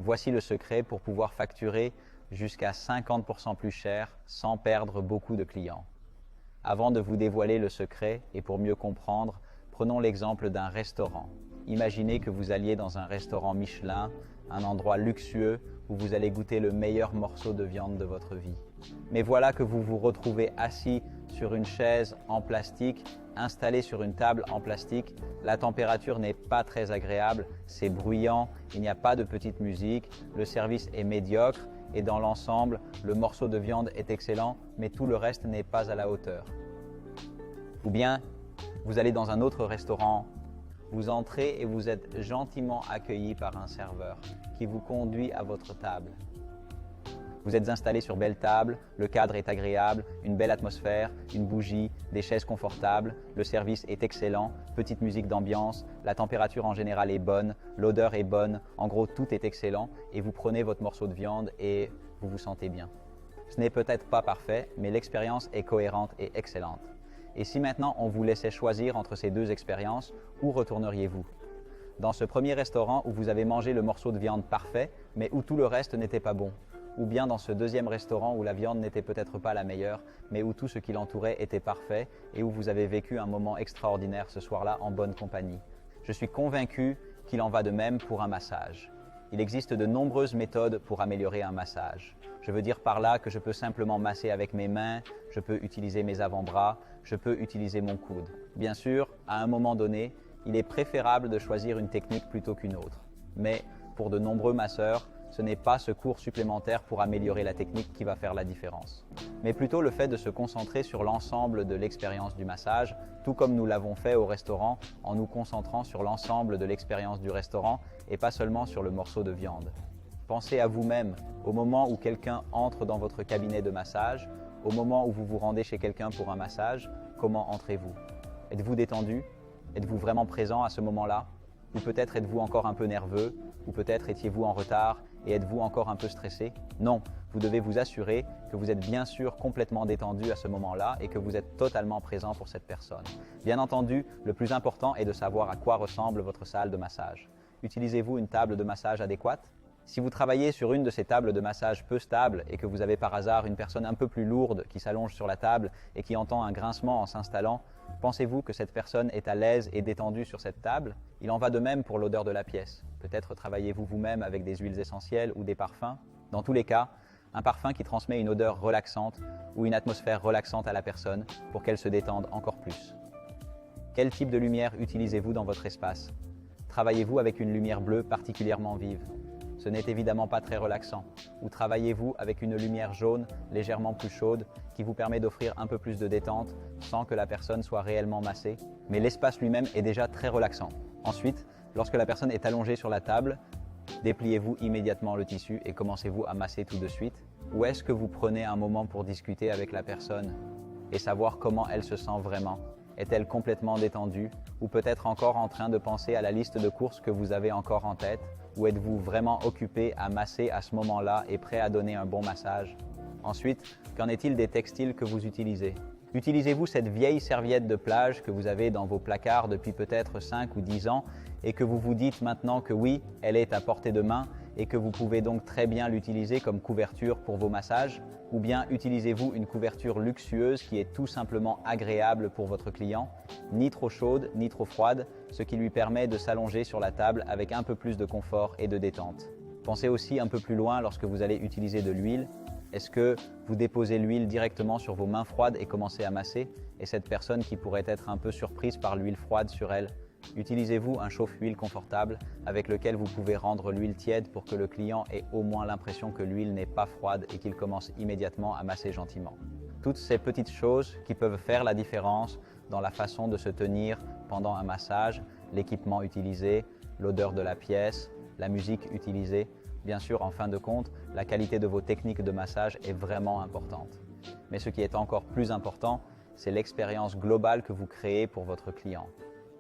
Voici le secret pour pouvoir facturer jusqu'à 50% plus cher sans perdre beaucoup de clients. Avant de vous dévoiler le secret et pour mieux comprendre, prenons l'exemple d'un restaurant. Imaginez que vous alliez dans un restaurant Michelin, un endroit luxueux où vous allez goûter le meilleur morceau de viande de votre vie. Mais voilà que vous vous retrouvez assis sur une chaise en plastique, installé sur une table en plastique. La température n'est pas très agréable, c'est bruyant, il n'y a pas de petite musique, le service est médiocre et dans l'ensemble, le morceau de viande est excellent, mais tout le reste n'est pas à la hauteur. Ou bien, vous allez dans un autre restaurant, vous entrez et vous êtes gentiment accueilli par un serveur qui vous conduit à votre table. Vous êtes installé sur belle table, le cadre est agréable, une belle atmosphère, une bougie, des chaises confortables, le service est excellent, petite musique d'ambiance, la température en général est bonne, l'odeur est bonne, en gros tout est excellent et vous prenez votre morceau de viande et vous vous sentez bien. Ce n'est peut-être pas parfait, mais l'expérience est cohérente et excellente. Et si maintenant on vous laissait choisir entre ces deux expériences, où retourneriez-vous? Dans ce premier restaurant où vous avez mangé le morceau de viande parfait, mais où tout le reste n'était pas bon? Ou bien dans ce deuxième restaurant où la viande n'était peut-être pas la meilleure, mais où tout ce qui l'entourait était parfait et où vous avez vécu un moment extraordinaire ce soir-là en bonne compagnie? Je suis convaincu qu'il en va de même pour un massage. Il existe de nombreuses méthodes pour améliorer un massage. Je veux dire par là que je peux simplement masser avec mes mains, je peux utiliser mes avant-bras, je peux utiliser mon coude. Bien sûr, à un moment donné, il est préférable de choisir une technique plutôt qu'une autre. Mais pour de nombreux masseurs, ce n'est pas ce cours supplémentaire pour améliorer la technique qui va faire la différence, mais plutôt le fait de se concentrer sur l'ensemble de l'expérience du massage, tout comme nous l'avons fait au restaurant en nous concentrant sur l'ensemble de l'expérience du restaurant et pas seulement sur le morceau de viande. Pensez à vous-même au moment où quelqu'un entre dans votre cabinet de massage, au moment où vous vous rendez chez quelqu'un pour un massage, comment entrez-vous? Êtes-vous détendu? Êtes-vous vraiment présent à ce moment-là? Ou peut-être êtes-vous encore un peu nerveux? Ou peut-être étiez-vous en retard et êtes-vous encore un peu stressé? Non, vous devez vous assurer que vous êtes bien sûr complètement détendu à ce moment-là et que vous êtes totalement présent pour cette personne. Bien entendu, le plus important est de savoir à quoi ressemble votre salle de massage. Utilisez-vous une table de massage adéquate? Si vous travaillez sur une de ces tables de massage peu stables et que vous avez par hasard une personne un peu plus lourde qui s'allonge sur la table et qui entend un grincement en s'installant, pensez-vous que cette personne est à l'aise et détendue sur cette table? Il en va de même pour l'odeur de la pièce. Peut-être travaillez-vous vous-même avec des huiles essentielles ou des parfums. Dans tous les cas, un parfum qui transmet une odeur relaxante ou une atmosphère relaxante à la personne pour qu'elle se détende encore plus. Quel type de lumière utilisez-vous dans votre espace? Travaillez-vous avec une lumière bleue particulièrement vive? Ce n'est évidemment pas très relaxant. Ou travaillez-vous avec une lumière jaune légèrement plus chaude qui vous permet d'offrir un peu plus de détente sans que la personne soit réellement massée? Mais l'espace lui-même est déjà très relaxant. Ensuite, lorsque la personne est allongée sur la table, dépliez-vous immédiatement le tissu et commencez-vous à masser tout de suite? Ou est-ce que vous prenez un moment pour discuter avec la personne et savoir comment elle se sent vraiment? Est-elle complètement détendue? Ou peut-être encore en train de penser à la liste de courses que vous avez encore en tête? Ou êtes-vous vraiment occupé à masser à ce moment-là et prêt à donner un bon massage? Ensuite, qu'en est-il des textiles que vous utilisez? Utilisez-vous cette vieille serviette de plage que vous avez dans vos placards depuis peut-être 5 ou 10 ans et que vous vous dites maintenant que oui, elle est à portée de main et que vous pouvez donc très bien l'utiliser comme couverture pour vos massages? Ou bien utilisez-vous une couverture luxueuse qui est tout simplement agréable pour votre client, ni trop chaude ni trop froide, ce qui lui permet de s'allonger sur la table avec un peu plus de confort et de détente? Pensez aussi un peu plus loin lorsque vous allez utiliser de l'huile. Est-ce que vous déposez l'huile directement sur vos mains froides et commencez à masser? Et cette personne qui pourrait être un peu surprise par l'huile froide sur elle, utilisez-vous un chauffe-huile confortable avec lequel vous pouvez rendre l'huile tiède pour que le client ait au moins l'impression que l'huile n'est pas froide et qu'il commence immédiatement à masser gentiment? Toutes ces petites choses qui peuvent faire la différence dans la façon de se tenir pendant un massage, l'équipement utilisé, l'odeur de la pièce, la musique utilisée. Bien sûr, en fin de compte, la qualité de vos techniques de massage est vraiment importante. Mais ce qui est encore plus important, c'est l'expérience globale que vous créez pour votre client.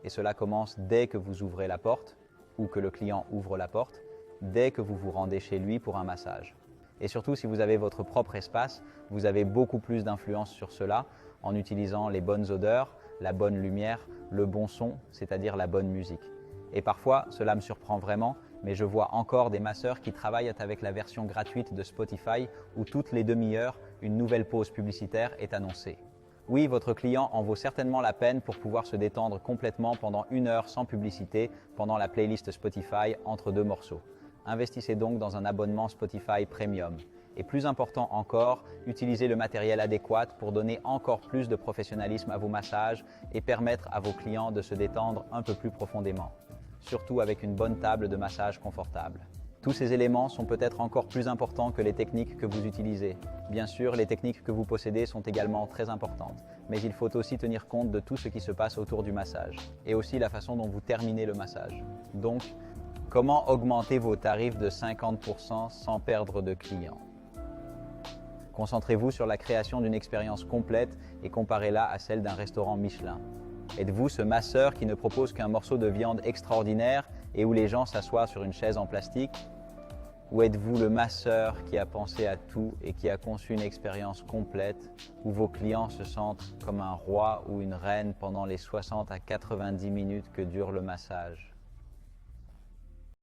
Et cela commence dès que vous ouvrez la porte ou que le client ouvre la porte, dès que vous vous rendez chez lui pour un massage. Et surtout, si vous avez votre propre espace, vous avez beaucoup plus d'influence sur cela en utilisant les bonnes odeurs, la bonne lumière, le bon son, c'est-à-dire la bonne musique. Et parfois, cela me surprend vraiment, mais je vois encore des masseurs qui travaillent avec la version gratuite de Spotify où toutes les demi-heures, une nouvelle pause publicitaire est annoncée. Oui, votre client en vaut certainement la peine pour pouvoir se détendre complètement pendant 1 heure sans publicité pendant la playlist Spotify entre 2 morceaux. Investissez donc dans un abonnement Spotify Premium. Et plus important encore, utilisez le matériel adéquat pour donner encore plus de professionnalisme à vos massages et permettre à vos clients de se détendre un peu plus profondément, surtout avec une bonne table de massage confortable. Tous ces éléments sont peut-être encore plus importants que les techniques que vous utilisez. Bien sûr, les techniques que vous possédez sont également très importantes, mais il faut aussi tenir compte de tout ce qui se passe autour du massage, et aussi la façon dont vous terminez le massage. Donc, comment augmenter vos tarifs de 50% sans perdre de clients? Concentrez-vous sur la création d'une expérience complète et comparez-la à celle d'un restaurant Michelin. Êtes-vous ce masseur qui ne propose qu'un morceau de viande extraordinaire et où les gens s'assoient sur une chaise en plastique? Ou êtes-vous le masseur qui a pensé à tout et qui a conçu une expérience complète où vos clients se sentent comme un roi ou une reine pendant les 60 à 90 minutes que dure le massage?